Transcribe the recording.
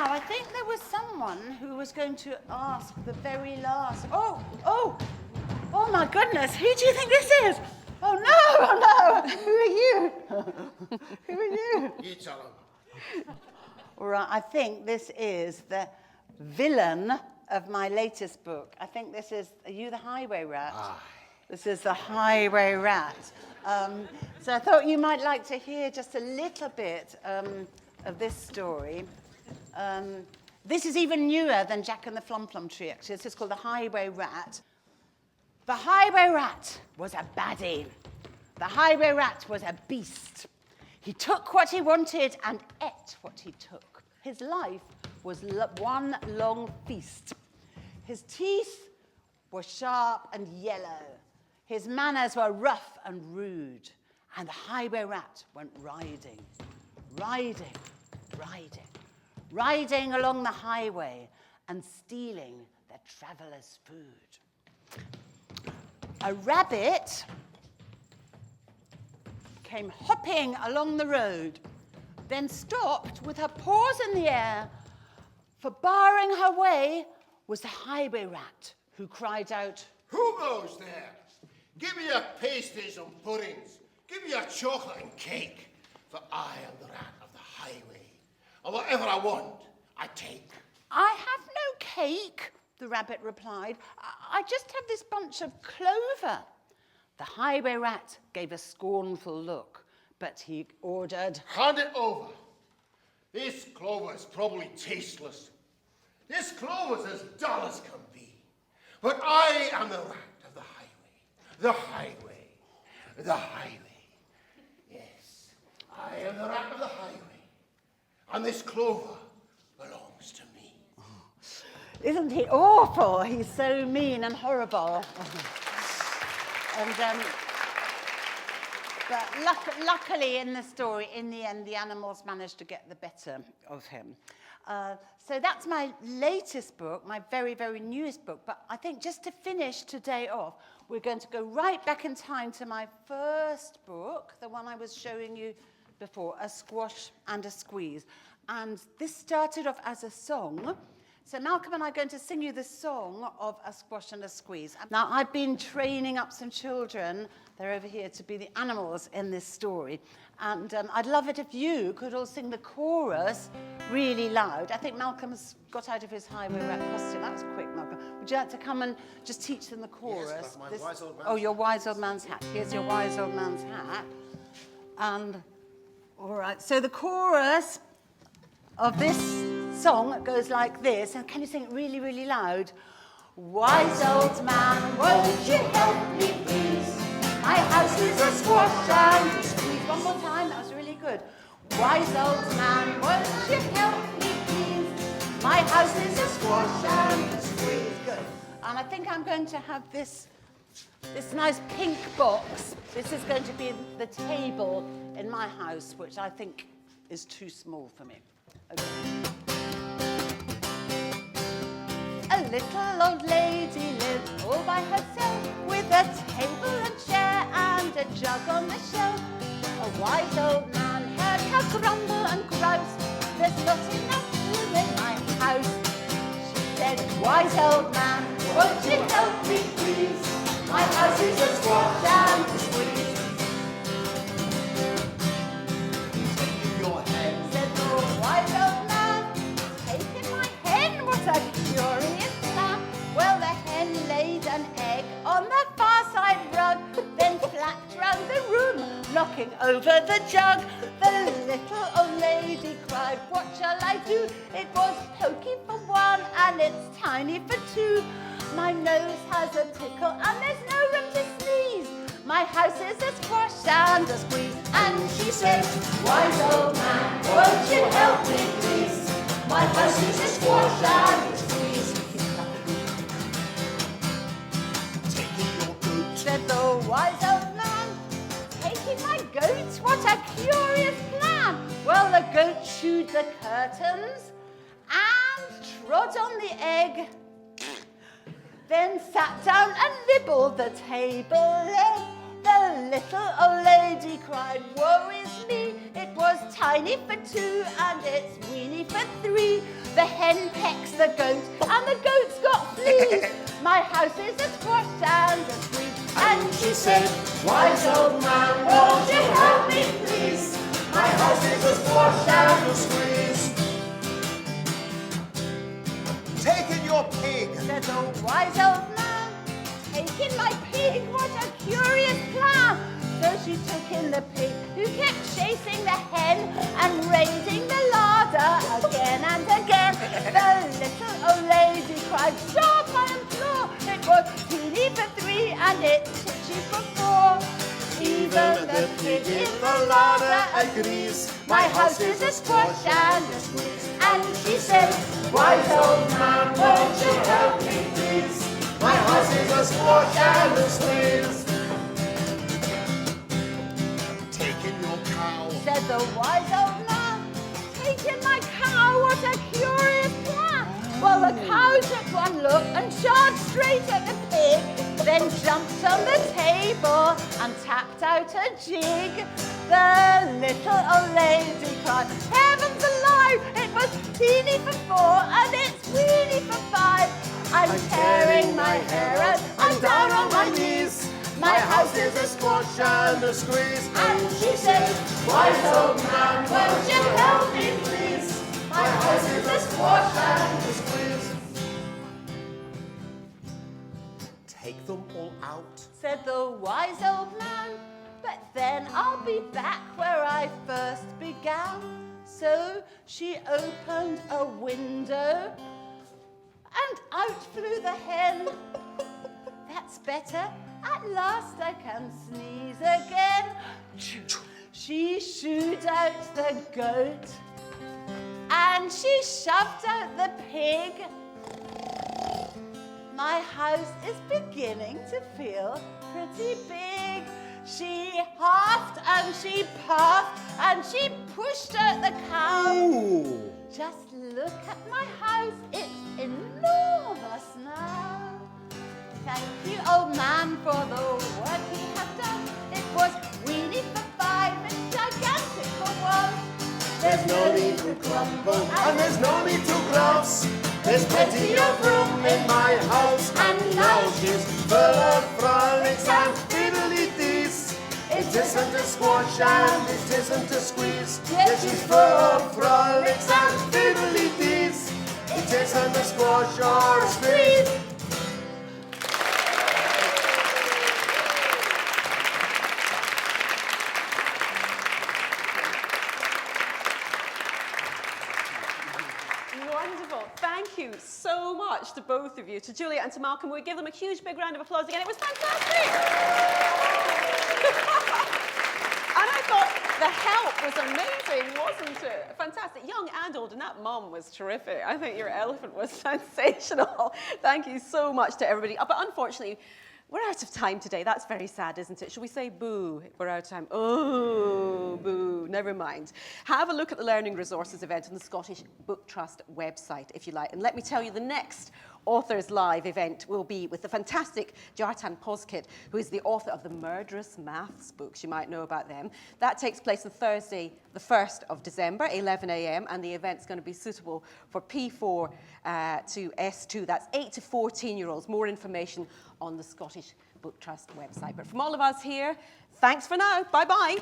Now, I think there was someone who was going to ask the very last. Oh my goodness, who do you think this is? Oh no, who are you? Who are you? You tell him. All right, I think this is the villain of my latest book. I think this is, are you the highway rat? Aye. This is the highway rat. So I thought you might like to hear just a little bit of this story. This is even newer than Jack and the Flum Flum Tree, actually. This is called The Highway Rat. The highway rat was a baddie. The highway rat was a beast. He took what he wanted and ate what he took. His life was one long feast. His teeth were sharp and yellow. His manners were rough and rude. And the highway rat went riding, riding, riding, riding along the highway and stealing the traveller's food. A rabbit came hopping along the road, then stopped with her paws in the air, for barring her way was the highway rat, who cried out, Who goes there? Give me your pasties and puddings. Give me your chocolate and cake. For I am the rat of the highway. And whatever I want, I take. I have no cake, the rabbit replied. I just have this bunch of clover. The highway rat gave a scornful look, but he ordered, Hand it over. This clover is probably tasteless. This clover is as dull as can be. But I am the rat of the highway. The highway. The highway. Yes, I am the rat of the highway. And this clover belongs to me. Isn't he awful? He's so mean and horrible. But luckily in the story, in the end, the animals managed to get the better of him. So that's my latest book, my very, very newest book. But I think just to finish today off, we're going to go right back in time to my first book, the one I was showing you before, A Squash and a Squeeze. And this started off as a song. So Malcolm and I are going to sing you the song of A Squash and a Squeeze. Now, I've been training up some children, they're over here, to be the animals in this story. And I'd love it if you could all sing the chorus really loud. I think Malcolm's got out of his highway rat costume. That was quick, Malcolm. Would you like to come and just teach them the chorus? Yes, like my wise old man's Oh, your wise old man's hat. Here's your wise old man's hat. And, all right, so the chorus of this song goes like this, and can you sing it really, really loud? Wise old man, won't you help me please? My house is a squash and a squeeze. One more time, that was really good. Wise old man, won't you help me please? My house is a squash and a squeeze. Good. And I think I'm going to have this nice pink box. This is going to be the table in my house, which I think is too small for me. Okay. A little old lady lived all by herself, with a table and chair and a jug on the shelf. A wise old man heard her grumble and grouse, there's not enough room in my house. She said, wise old man, won't you help me please? My house is a squash and a squeeze. Taking your hen, said the wise old man, taking my hen, what a curious plan. Well, the hen laid an egg on the far side rug, then flapped round the room, knocking over the jug. The little old lady cried, what shall I do? It was pokey for one and it's tiny for two. My nose has a tickle and there's no room to sneeze. My house is a squash and a squeeze. And she said, wise old man, won't you help me please? My house is a squash and a squeeze. Taking your goat, said the wise old man. Taking my goat, what a curious plan. Well, the goat chewed the curtains and trod on the egg, then sat down and nibbled the table leg. The little old lady cried, woe is me, it was tiny for 2 and it's weeny for 3. The hen pecks the goat and the goat's got fleas. My house is a squash and a squeeze. And she said, wise old man, won't you help me please? My house is a squash and a squeeze. Take in your pig, said the wise old man. Take in my pig, what a curious plan. So she took in the pig, who kept chasing the hen and raiding the larder again and again. The little old lady cried, stop, I implore. It was teeny for 3 and it's titchy for 4. Even the pig in the larder agrees. My house is a squash and a squeeze. And she said, wise old man, won't you help me please? My house is a squash and a squeeze. take in your cow, said the wise old man. Take in my cow, what a curious plan. Well, the cow took one look and charged straight at the pig, then jumped on the table and tapped out a jig. The little old lady cried, heavens alive, it was teeny for 4 and it's weeny for 5. I'm tearing my hair out, I'm down on my knees. My house is a squash and a squeeze. And she said, wise old man, won't you help me please? My house is a squash and a squeeze. take them all out, Said the wise old man, but then I'll be back where I first began. So she opened a window and out flew the hen. That's better. At last I can sneeze again. She shooed out the goat and she shoved out the pig. My house is beginning to feel pretty big. She huffed and she puffed and she pushed out the cow. ooh, Just look at my house, it's enormous now. Thank you, old man, for the work you have done. It was weeny for 5 and gigantic for 1. there's no need to grumble and there's no need to grouse. There's plenty of room in my house, and now she's full of frolics and fiddly-dees. It isn't a squash and it isn't a squeeze. Yes, she's full of frolics and fiddly-dees. It isn't a squash or a squeeze. Wonderful. Thank you so much to both of you, to Julia and to Malcolm. We give them a huge big round of applause again. It was fantastic. And I thought the help was amazing, wasn't it? Fantastic. Young and old, and that mum was terrific. I think your elephant was sensational. Thank you so much to everybody. But unfortunately, we're out of time today. That's very sad, isn't it? Shall we say boo? We're out of time. Oh, boo. Never mind. Have a look at the Learning Resources event on the Scottish Book Trust website, if you like. And let me tell you, the next Authors Live event will be with the fantastic Jartan Poskett, who is the author of the Murderous Maths books. You might know about them. That takes place on Thursday, the 1st of December, 11 a.m. And the event's going to be suitable for P4 to S2. That's 8 to 14-year-olds. More information on the Scottish Book Trust website. But from all of us here, thanks for now. Bye-bye.